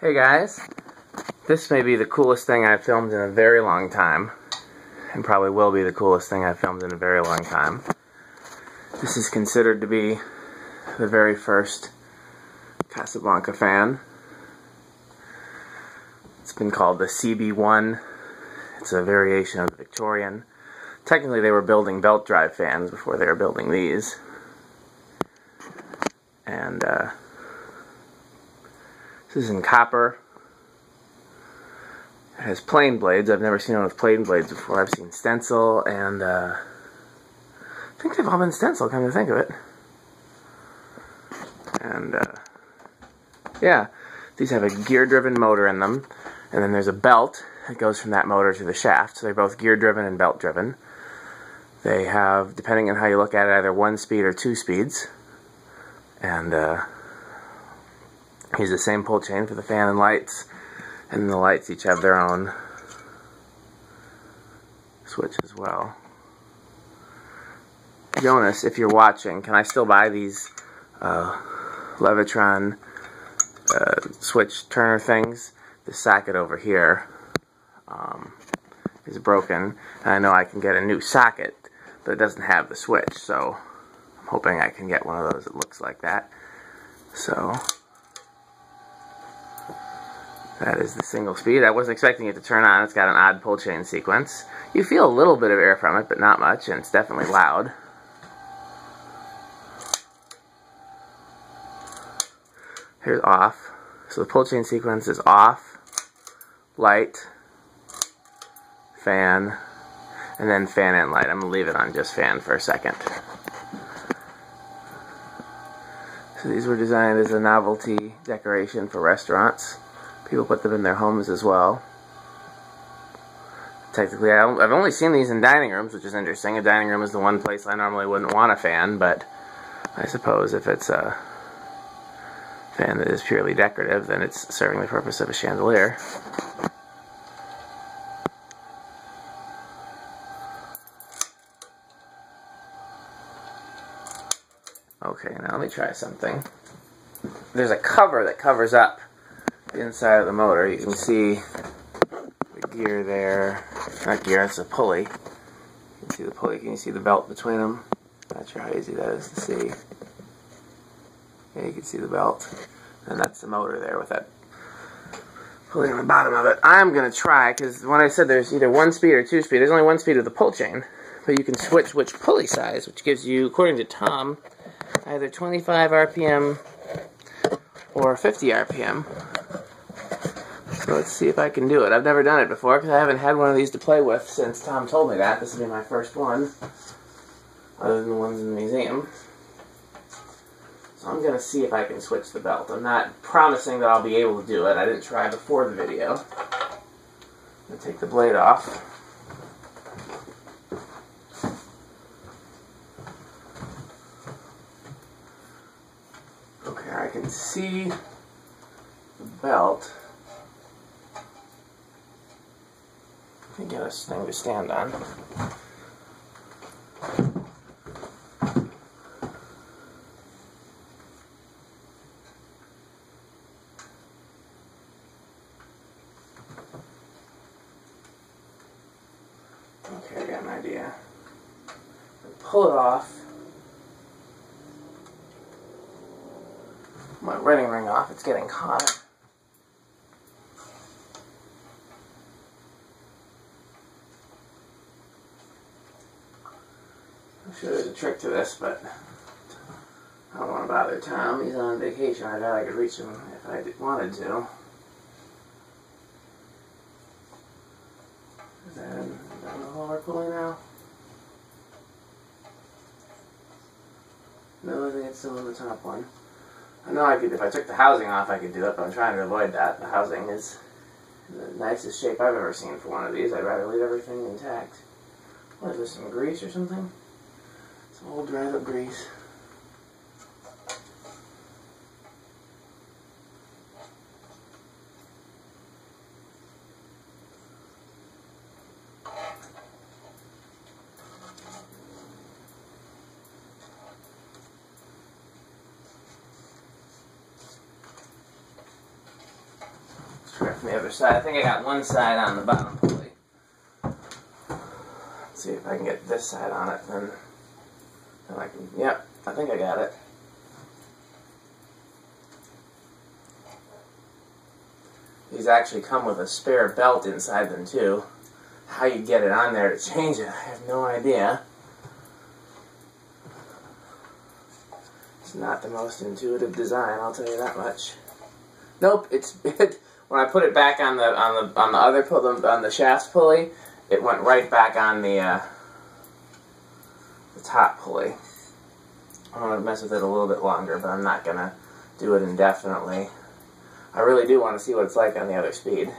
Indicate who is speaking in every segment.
Speaker 1: Hey guys, this may be the coolest thing I've filmed in a very long time, and probably will be the coolest thing I've filmed in a very long time. This is considered to be the very first Casablanca fan. It's been called the CB1. It's a variation of the Victorian. Technically they were building belt drive fans before they were building these. And this is in copper. It has plain blades. I've never seen one with plain blades before. I've seen stencil, and I think they've all been stencil, come to think of it. And yeah, these have a gear-driven motor in them, and then there's a belt that goes from that motor to the shaft. So they're both gear-driven and belt-driven. They have, depending on how you look at it, either 1 speed or 2 speeds. And use the same pull chain for the fan and lights, and the lights each have their own switch as well. Jonas, if you're watching, can I still buy these Levitron switch turner things? The socket over here is broken, and I know I can get a new socket, but it doesn't have the switch, so I'm hoping I can get one of those that looks like that. So that is the single speed. I wasn't expecting it to turn on. It's got an odd pull chain sequence. You feel a little bit of air from it, but not much, and it's definitely loud. Here's off. So the pull chain sequence is off, light, fan, and then fan and light. I'm going to leave it on just fan for a second. So these were designed as a novelty decoration for restaurants. People put them in their homes as well. Technically, I've only seen these in dining rooms, which is interesting. A dining room is the one place I normally wouldn't want a fan, but I suppose if it's a fan that is purely decorative, then it's serving the purpose of a chandelier. Okay, now let me try something. There's a cover that covers up the inside of the motor. You can see the gear there. Not gear, it's a pulley. You can see the pulley. Can you see the belt between them? Not sure how easy that is to see. Yeah, you can see the belt. And that's the motor there with that pulley on the bottom of it. I'm going to try, because when I said there's either 1 speed or 2 speed, there's only 1 speed with the pull chain. But you can switch which pulley size, which gives you, according to Tom, either 25 RPM or 50 RPM. So let's see if I can do it. I've never done it before because I haven't had one of these to play with since Tom told me that. This will be my first one, other than the ones in the museum. So I'm going to see if I can switch the belt. I'm not promising that I'll be able to do it. I didn't try before the video. I'm going to take the blade off. Okay, I can see the belt. I can get a thing to stand on. Okay, I got an idea. Pull it off. My wedding ring off. It's getting hot. I'm sure there's a trick to this, but I don't want to bother Tom. He's on vacation. I thought I could reach him if I wanted to. Is that in the hole we're pulling now? No, I think it's still in the top one. I know I could, if I took the housing off, I could do it, but I'm trying to avoid that. The housing is the nicest shape I've ever seen for one of these. I'd rather leave everything intact. What is this, some grease or something? Some old dried up grease. square from the other side. I think I got one side on the bottom pulley. Let's see if I can get this side on it, then I can, yep, I think I got it. These actually come with a spare belt inside them too. How you get it on there to change it, I have no idea. It's not the most intuitive design, I'll tell you that much. Nope, when I put it back on the other pulley, on the shaft pulley, it went right back on the top pulley. I'm gonna mess with it a little bit longer, but I'm not gonna do it indefinitely. I really do want to see what it's like on the other speed.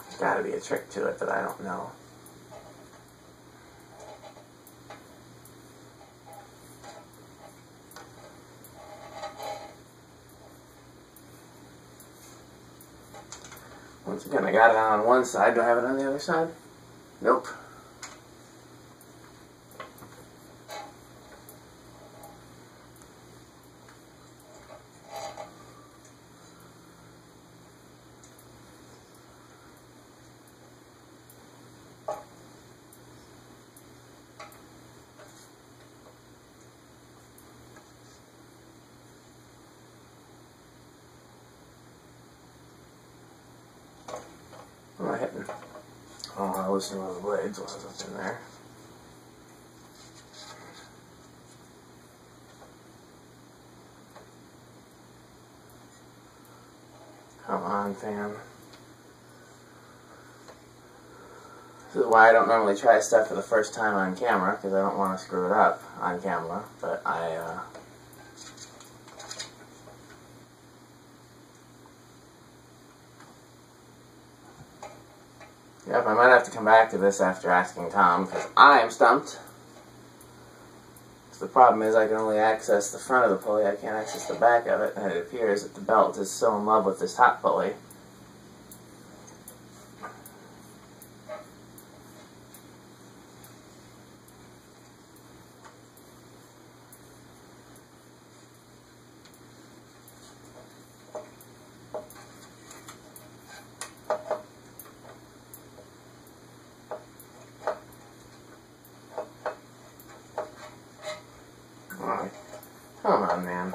Speaker 1: There's got to be a trick to it that I don't know. Once again, I got it on one side. Do I have it on the other side? Nope. What am I hitting? Oh, I loosened one of the blades while I was up in there. Come on, fam. This is why I don't normally try stuff for the first time on camera, because I don't want to screw it up on camera, but Yep, I might have to come back to this after asking Tom, because I am stumped. So the problem is I can only access the front of the pulley, I can't access the back of it, and it appears that the belt is so in love with this top pulley. Come on, man.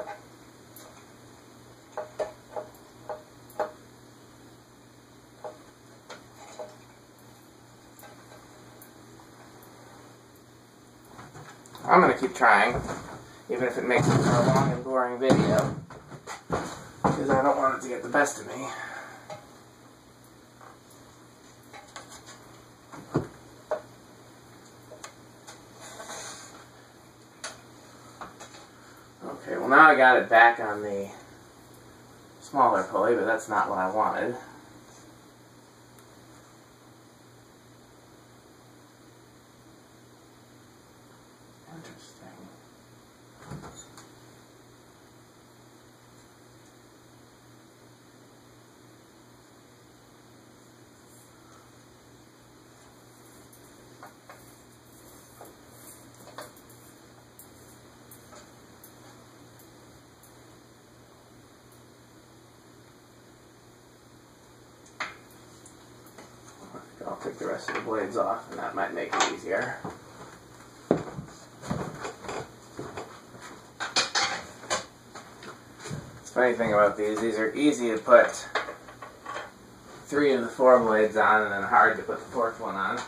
Speaker 1: I'm going to keep trying, even if it makes it for a long and boring video, because I don't want it to get the best of me. Okay, well now I got it back on the smaller pulley, but that's not what I wanted. Interesting. I'll take the rest of the blades off, and that might make it easier. The funny thing about these are easy to put 3 of the 4 blades on, and then hard to put the 4th one on.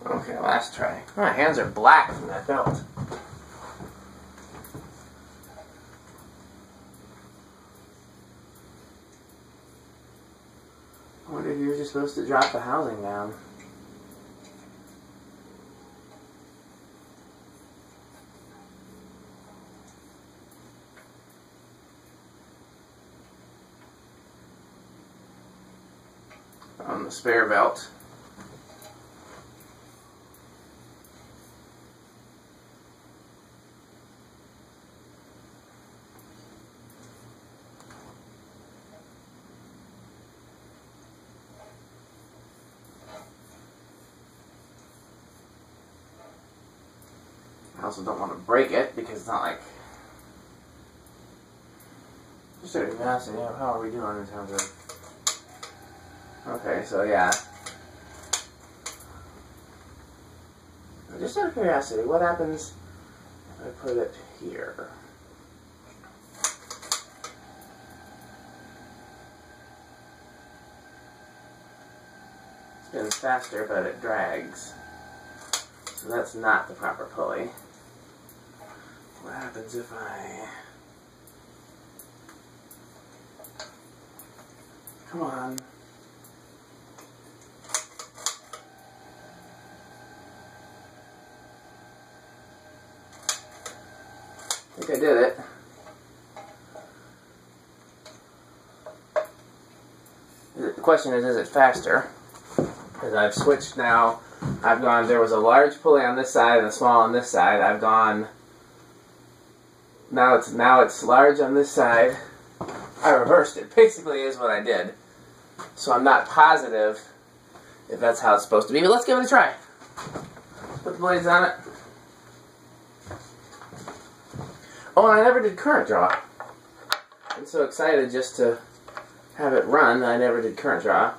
Speaker 1: Okay, last try. My hands are black from that belt. I wonder if you're just supposed to drop the housing down. On the spare belt. also don't want to break it because it's not like... Just out of curiosity, how are we doing in terms of... Okay, so yeah. Just out of curiosity, what happens if I put it here? It spins faster, but it drags. So that's not the proper pulley. What happens if I... Come on. I think I did it. The question is it faster? Because I've switched now. I've gone, there was a large pulley on this side and a small on this side. I've gone, now it's large on this side. I reversed it, basically is what I did. So I'm not positive if that's how it's supposed to be, but let's give it a try. Put the blades on it. Oh, and I never did current draw. I'm so excited just to have it run that I never did current draw.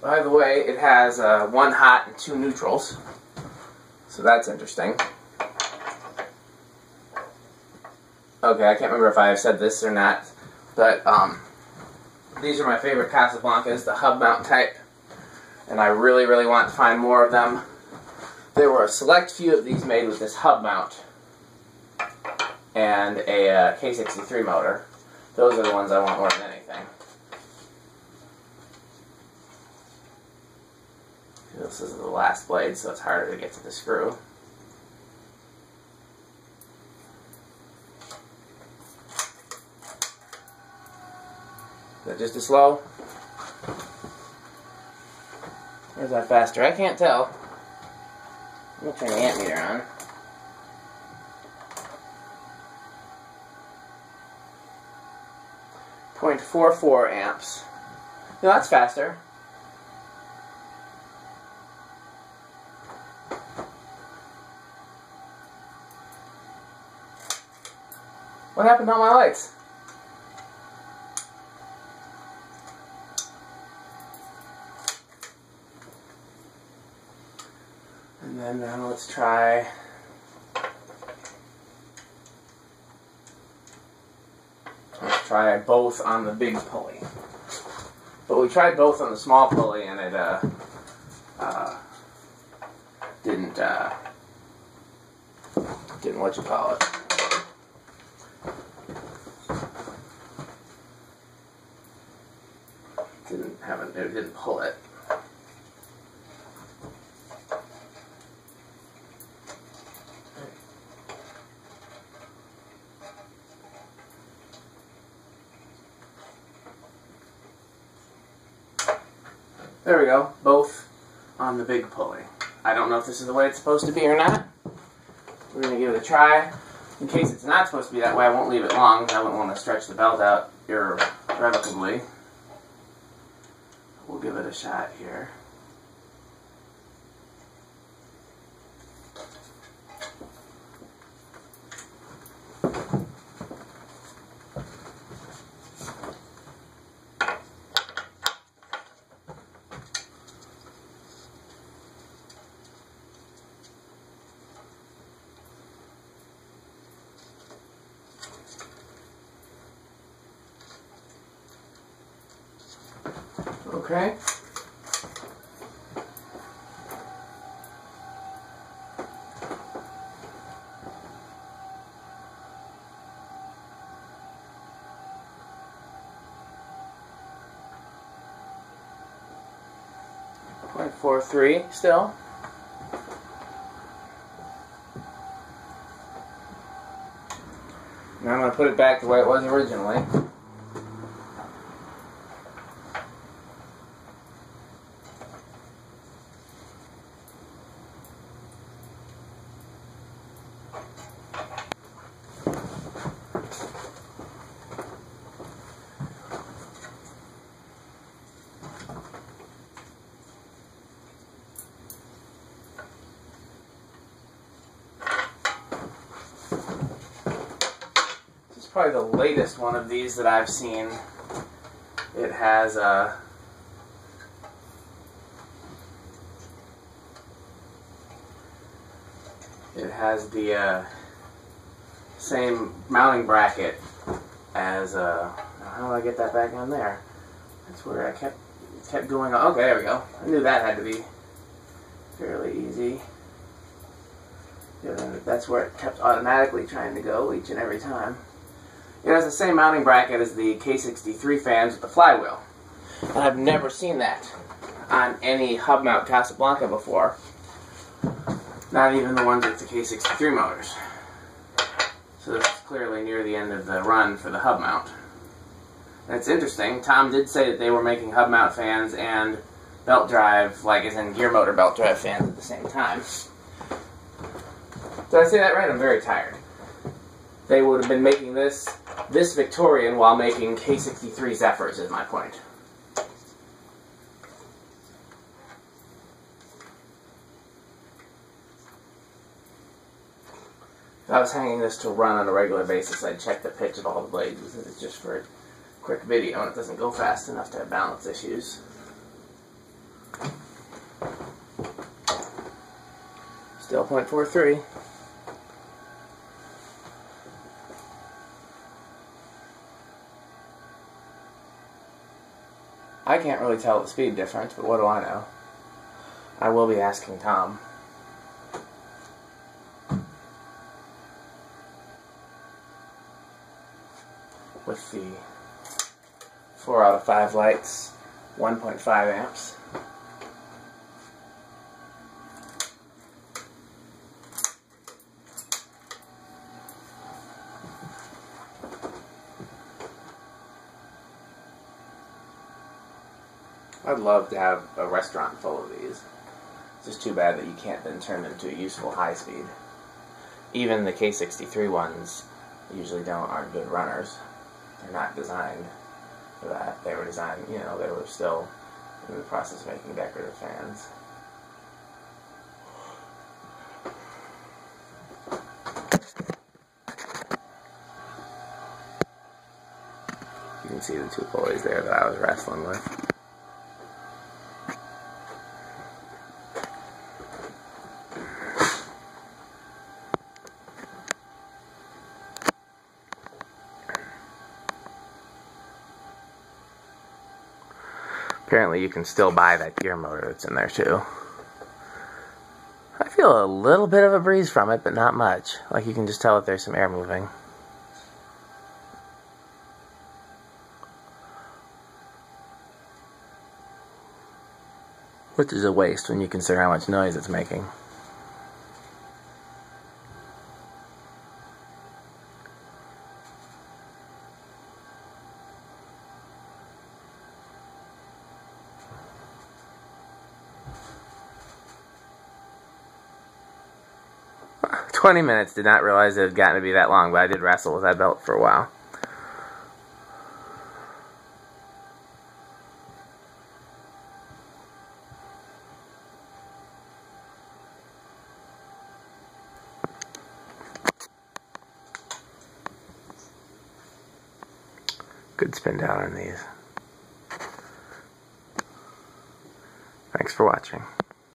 Speaker 1: By the way, it has 1 hot and 2 neutrals, so that's interesting. Okay, I can't remember if I have said this or not, but these are my favorite Casablancas, the hub mount type, and I really, really want to find more of them. There were a select few of these made with this hub mount and a K63 motor. Those are the ones I want more than anything. This is the last blade, so it's harder to get to the screw. Is that just as slow? Or is that faster? I can't tell. I'm going to turn the amp meter on. .44 amps. No, that's faster. What happened to all my lights? And then now let's try both on the big pulley. But we tried both on the small pulley and it didn't what you call it. It didn't pull it. There we go, both on the big pulley. I don't know if this is the way it's supposed to be or not. We're going to give it a try. In case it's not supposed to be that way, I won't leave it long. I wouldn't want to stretch the belt out irrevocably. We'll give it a shot here. Okay. .43 still. Now I'm going to put it back the way it was originally. probably the latest one of these that I've seen. It has a the same mounting bracket as how do I get that back on there? That's where I kept going. Okay, there we go. I knew that had to be fairly easy. That's where it kept automatically trying to go each and every time. It has the same mounting bracket as the K63 fans with the flywheel. And I've never seen that on any hub mount Casablanca before. Not even the ones with the K63 motors. So this is clearly near the end of the run for the hub mount. And it's interesting, Tom did say that they were making hub mount fans and belt drive, like as in gear motor belt drive fans at the same time. Did I say that right? I'm very tired. They would have been making this Victorian while making K63 Zephyrs, is my point. If I was hanging this to run on a regular basis, I'd check the pitch of all the blades. This is just for a quick video, and it doesn't go fast enough to have balance issues. Still 0.43. I can't really tell the speed difference, but what do I know? I will be asking Tom. With the 4 out of 5 lights, 1.5 amps. I'd love to have a restaurant full of these. It's just too bad that you can't then turn them to a useful high speed. Even the K63 ones usually aren't good runners. They're not designed for that. They were designed, they were still in the process of making decorative fans. You can see the two pulleys there that I was wrestling with. Apparently you can still buy that gear motor that's in there too. I feel a little bit of a breeze from it, but not much. Like you can just tell that there's some air moving. Which is a waste when you consider how much noise it's making. "20 minutes, did not realize it had gotten to be that long, but I did wrestle with that belt for a while." Good spin down on these. Thanks for watching.